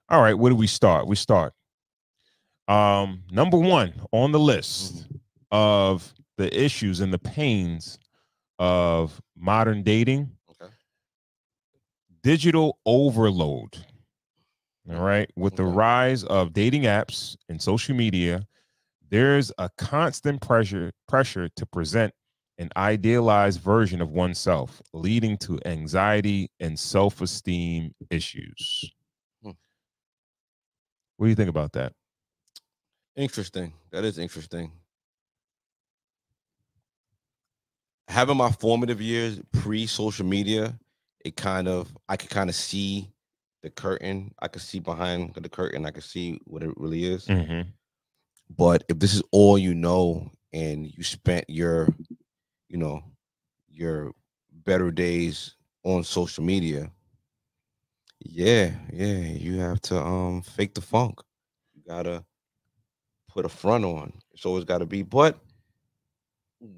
All right, where do we start? We start. Number one on the list of the issues and the pains of modern dating, Okay. digital overload. All right. With the Okay. rise of dating apps and social media, there's a constant pressure to present an idealized version of oneself, leading to anxiety and self-esteem issues. Hmm. What do you think about that? Interesting. That is interesting. Having my formative years pre-social media, I could kind of see the curtain. I could see behind the curtain. I could see what it really is. Mm-hmm. But if this is all you know, and you spent you know, your better days on social media, yeah, you have to fake the funk. You gotta put a front on. It's always got to be. But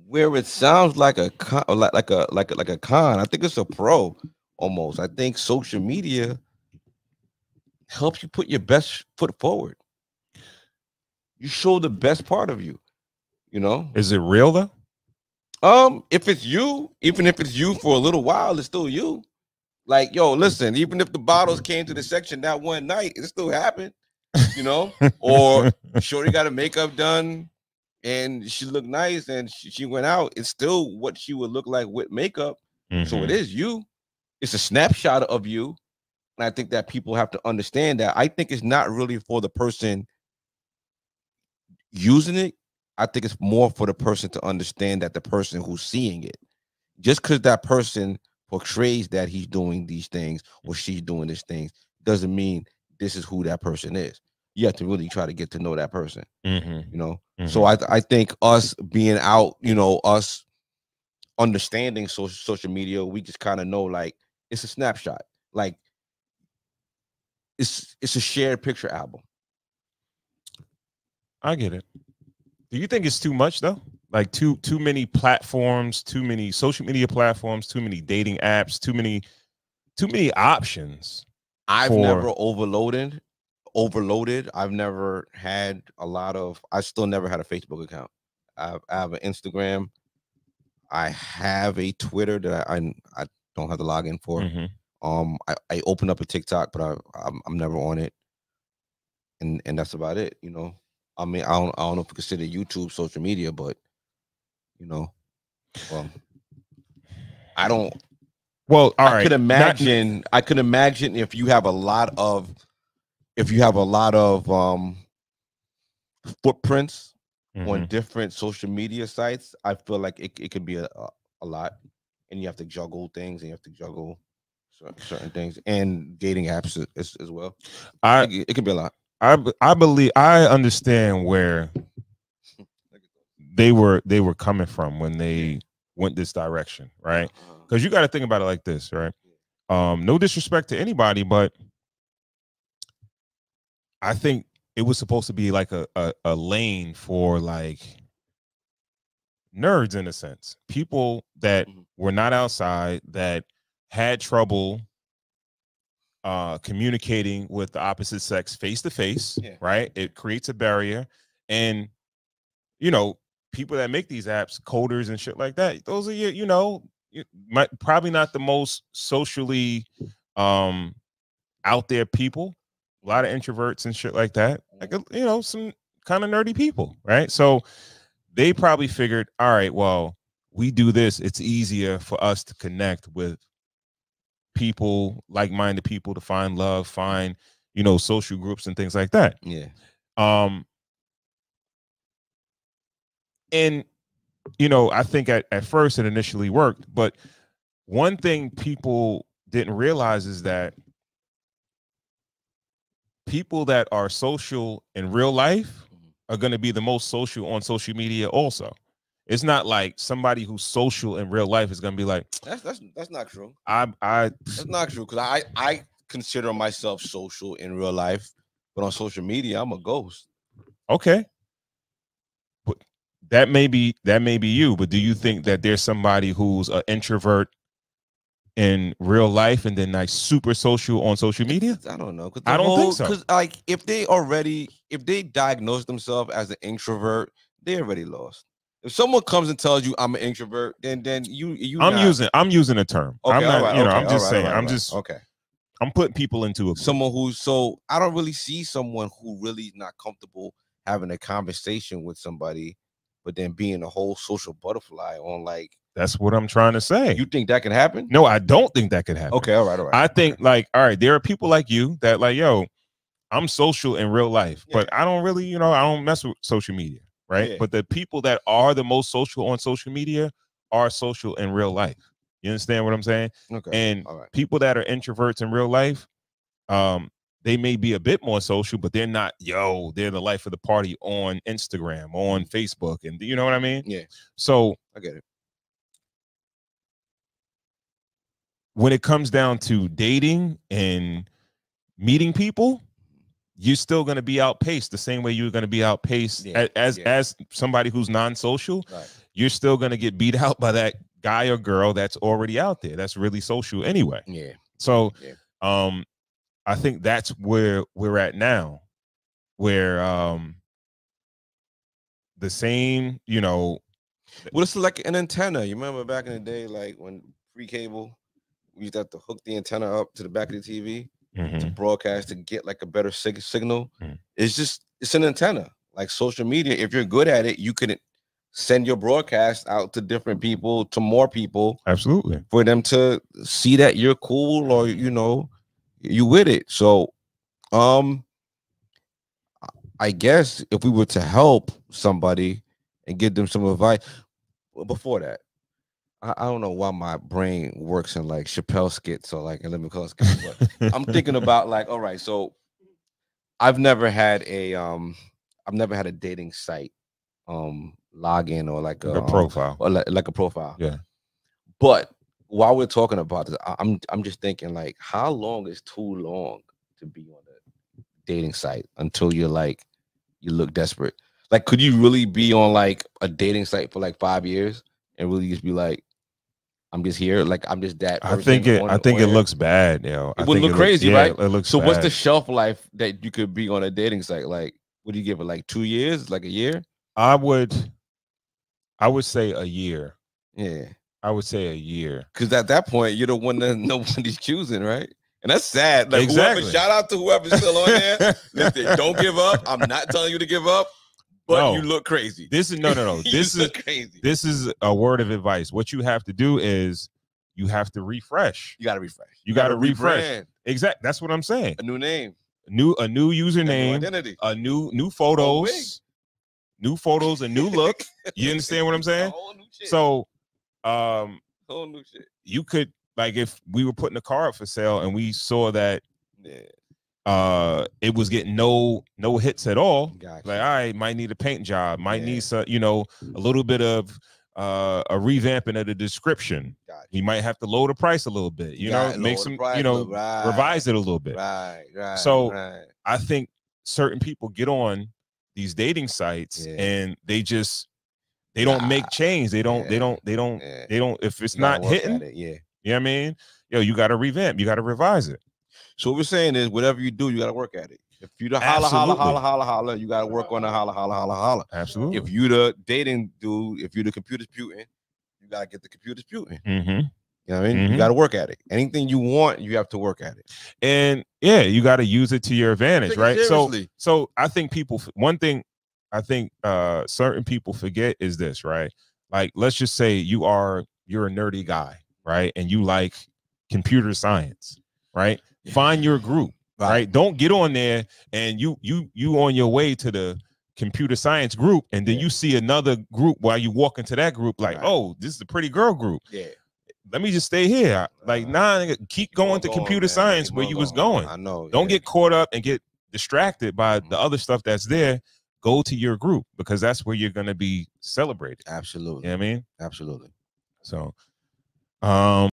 where it sounds like a con, like a con, I think it's a pro almost. I think social media helps you put your best foot forward. You show the best part of you. You know, Is it real though? if it's you, even if it's you for a little while, it's still you. Like, yo, listen, even if the bottles came to the section that one night, it still happened. You know, or Shorty got her makeup done and she looked nice and she went out. It's still what she would look like with makeup. So it Mm-hmm. is you. It's a snapshot of you. And I think that people have to understand that. I think it's not really for the person using it. I think it's more for the person to understand that the person who's seeing it, just because that person portrays that he's doing these things or she's doing these things, doesn't mean this is who that person is. You have to really try to get to know that person, Mm-hmm. you know. So Mm-hmm. I think us being out, you know, us understanding social media, we just kind of know like it's a snapshot. Like it's a shared picture album. I get it. Do you think it's too much though? Like too many platforms, too many social media platforms, too many dating apps, too many options I've for. never overloaded. I've never had a lot of. I still never had a Facebook account. I have an Instagram. I have a Twitter that I don't have to log in for. Mhm. I open up a TikTok, but I'm never on it, and that's about it. You know, I mean, I don't know if you consider YouTube social media, but you know, well, I don't. Well, all I could right. Not. imagine. I could imagine if you have a lot of footprints on Mhm. different social media sites. I feel like it could be a lot, and you have to juggle things, and you have to juggle certain things, and dating apps as well. I It could be a lot. I believe I understand where they were coming from when Yeah. they went this direction, right? Uh-huh. Because you got to think about it like this, right? No disrespect to anybody, but I think it was supposed to be like a lane for like nerds in a sense, people that Mhm. were not outside, that had trouble communicating with the opposite sex face to face, Yeah. right? It creates a barrier. And, you know, people that make these apps, coders and shit like that, those are your, probably not the most socially um, out there people, a lot Mhm. of introverts and shit like that, like, Mhm. some kind of nerdy people, right? So they probably figured, all right, well, we do this, it's easier for us to connect with people, like-minded people, to find love, find, social groups and things like that. Yeah. Um, and I think at first it initially worked, but one thing people didn't realize is that people that are social in real life Mhm. are going to be the most social on social media also. It's not like somebody who's social in real life is going to be like, That's not true. I That's not true because I consider myself social in real life, but on social media I'm a ghost. okay, but that may be you, but do you think that there's somebody who's an introvert in real life and then like super social on social media? I don't know. I don't think so. Because like if they diagnose themselves as an introvert, they already lost. If someone comes and tells you I'm an introvert, then I'm using a term. Okay, I'm not, right, I'm just saying. Okay. I'm putting people into a group. Someone who's so I don't really see someone who really not comfortable having a conversation with somebody, but then being a whole social butterfly on like. That's what I'm trying to say. You think that can happen? No, I don't think that could happen. Okay, all right. I think like, all right, there are people like you that like, yo, I'm social in real life, but I don't really, I don't mess with social media, right? But the people that are the most social on social media are social in real life. You understand what I'm saying? Okay. And people that are introverts in real life, they may be a bit more social, but they're not, they're the life of the party on Instagram, on Facebook, and you know what I mean? Yeah. So I get it. When it comes down to dating and meeting people, you're still going to be outpaced the same way you're going to be outpaced as somebody who's non-social. Right. You're still going to get beat out by that guy or girl that's already out there. That's really social anyway. Yeah. So, I think that's where we're at now, where the same, well, it's like an antenna. You remember back in the day, like when pre-cable, we used to have to hook the antenna up to the back of the TV to broadcast to get like a better signal. It's an antenna. Like social media, if you're good at it, you can send your broadcast out to different people, to more people. Absolutely. For them to see that you're cool or, you with it. So, I guess if we were to help somebody and give them some advice, before that, I don't know why my brain works in like Chappelle skits or like, and let me call it skits, but I'm thinking about like, all right, so I've never had a dating site login or like a profile or like a profile. Yeah. But while we're talking about this, I'm just thinking like, how long is too long to be on a dating site until you're like, you look desperate? Like, could you really be on like a dating site for like 5 years and really just be like, I'm just here, like I'm just that person? I think it looks bad, yo. It would look crazy, right? It looks so bad. What's the shelf life that you could be on a dating site? Like, would you give it like 2 years, like a year? I would say a year. Yeah. I would say a year. Because at that point, you're the one that nobody's choosing, right? And that's sad. Like, exactly. Shout out to whoever's still on there. Listen, don't give up. I'm not telling you to give up, but you look crazy. This is no. This is crazy. This is a word of advice. What you have to do is you have to refresh. You got to refresh. You got to refresh. Exactly. That's what I'm saying. A new name. A new username. A new identity. A new photos. New photos, a new look. You understand what I'm saying? A whole new shit. So, whole new shit. You could, like, if we were putting a car up for sale and we saw that it was getting no hits at all, like, all right, might need a paint job, might need some, a little bit of a revamping of the description. He might have to lower the price a little bit, make some, revise it a little bit. Right. So I think certain people get on these dating sites and they don't make change. They don't if it's not hitting, you know what I mean? You got to revamp, you got to revise it. So what we're saying is, whatever you do, you got to work at it. If you the holla, you got to work on the holla. Absolutely. If you the dating dude, if you the computer disputing, you got to get the computer disputing. You know what I mean? You got to work at it. Anything you want, you have to work at it. And you got to use it to your advantage, right? So I think one thing I think certain people forget is this, right? Like, let's just say you're a nerdy guy, right? And you like computer science, right? Find your group, right? Don't get on there and you on your way to the computer science group, and then you see another group while you walk into that group, like, oh, this is the pretty girl group. Let me just stay here. Like, keep going to computer science where you was going. I know. Don't get caught up and get distracted by the other stuff that's there. Go to your group, because that's where you're going to be celebrated. Absolutely. You know what I mean? Absolutely. So,